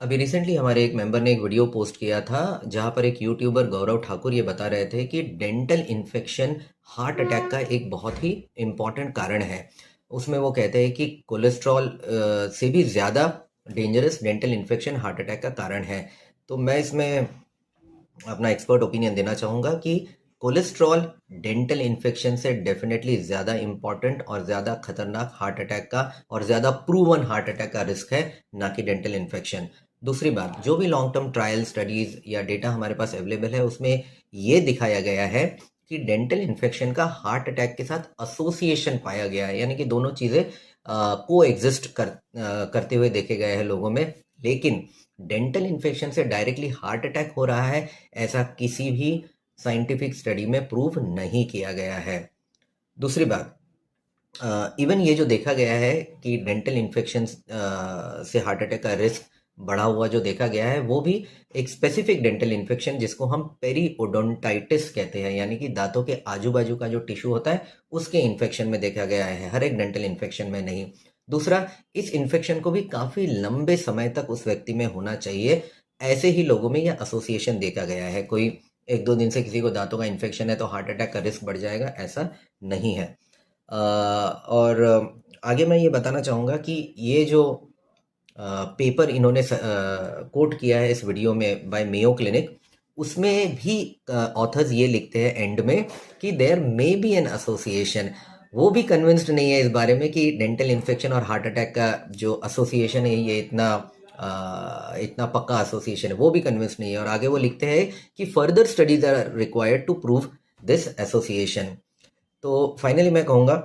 अभी रिसेंटली हमारे एक मेंबर ने एक वीडियो पोस्ट किया था जहां पर एक यूट्यूबर गौरव ठाकुर ये बता रहे थे कि डेंटल इन्फेक्शन हार्ट अटैक का एक बहुत ही इम्पॉर्टेंट कारण है। उसमें वो कहते हैं कि कोलेस्ट्रॉल से भी ज़्यादा dangerous dental infection heart attack का कारण है। तो मैं इसमें अपना एक्सपर्ट ओपिनियन देना चाहूँगा कि कोलेस्ट्रॉल डेंटल इन्फेक्शन से डेफिनेटली ज़्यादा इम्पॉर्टेंट और ज़्यादा खतरनाक हार्ट अटैक का और ज़्यादा प्रूवन हार्ट अटैक का रिस्क है, ना कि डेंटल इन्फेक्शन। दूसरी बात, जो भी लॉन्ग टर्म ट्रायल स्टडीज़ या डेटा हमारे पास अवेलेबल है उसमें ये दिखाया गया है कि डेंटल इन्फेक्शन का हार्ट अटैक के साथ एसोसिएशन पाया गया है, यानी कि दोनों चीज़ें को एग्जिस्ट करते हुए देखे गए हैं लोगों में। लेकिन डेंटल इन्फेक्शन से डायरेक्टली हार्ट अटैक हो रहा है, ऐसा किसी भी साइंटिफिक स्टडी में प्रूव नहीं किया गया है। दूसरी बात, इवन ये जो देखा गया है कि डेंटल इन्फेक्शन से हार्ट अटैक का रिस्क बढ़ा हुआ जो देखा गया है वो भी एक स्पेसिफिक डेंटल इन्फेक्शन जिसको हम पेरीओडोंटाइटिस कहते हैं, यानी कि दांतों के आजू बाजू का जो टिश्यू होता है उसके इन्फेक्शन में देखा गया है, हर एक डेंटल इन्फेक्शन में नहीं। दूसरा, इस इन्फेक्शन को भी काफ़ी लंबे समय तक उस व्यक्ति में होना चाहिए, ऐसे ही लोगों में यह एसोसिएशन देखा गया है। कोई एक दो दिन से किसी को दांतों का इन्फेक्शन है तो हार्ट अटैक का रिस्क बढ़ जाएगा, ऐसा नहीं है। और आगे मैं ये बताना चाहूँगा कि ये जो पेपर इन्होंने कोट किया है इस वीडियो में बाय मेयो क्लिनिक, उसमें भी ऑथर्स ये लिखते हैं एंड में कि there may be an association. वो भी कन्विंस्ड नहीं है इस बारे में कि डेंटल इन्फेक्शन और हार्ट अटैक का जो एसोसिएशन है ये इतना पक्का एसोसिएशन है, वो भी कन्विंस्ड नहीं है। और आगे वो लिखते हैं कि further studies are required to prove this association. तो फाइनली मैं कहूँगा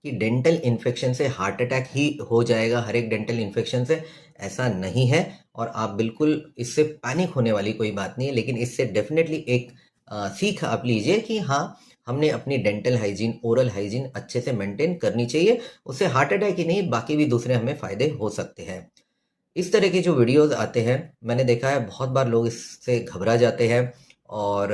कि डेंटल इन्फेक्शन से हार्ट अटैक ही हो जाएगा हर एक डेंटल इन्फेक्शन से, ऐसा नहीं है। और आप बिल्कुल इससे पैनिक होने वाली कोई बात नहीं है, लेकिन इससे डेफिनेटली एक सीख आप लीजिए कि हाँ, हमने अपनी डेंटल हाइजीन, ओरल हाइजीन अच्छे से मेंटेन करनी चाहिए। उससे हार्ट अटैक ही नहीं, बाकी भी दूसरे हमें फ़ायदे हो सकते हैं। इस तरह के जो वीडियोस आते हैं, मैंने देखा है बहुत बार लोग इससे घबरा जाते हैं और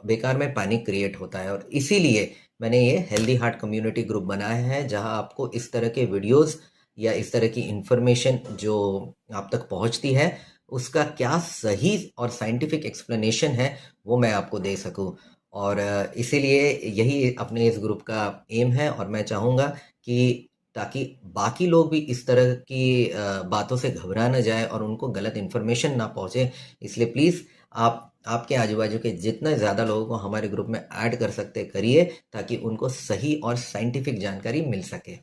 बेकार में पैनिक क्रिएट होता है। और इसीलिए मैंने ये हेल्दी हार्ट कम्युनिटी ग्रुप बनाया है जहां आपको इस तरह के वीडियोस या इस तरह की इंफॉर्मेशन जो आप तक पहुंचती है उसका क्या सही और साइंटिफिक एक्सप्लेनेशन है वो मैं आपको दे सकूं। और इसीलिए यही अपने इस ग्रुप का एम है। और मैं चाहूँगा कि ताकि बाकी लोग भी इस तरह की बातों से घबरा ना जाए और उनको गलत इन्फॉर्मेशन ना पहुंचे। इसलिए प्लीज़ आप आपके आजू बाजू के जितने ज़्यादा लोगों को हमारे ग्रुप में ऐड कर सकते करिए, ताकि उनको सही और साइंटिफिक जानकारी मिल सके।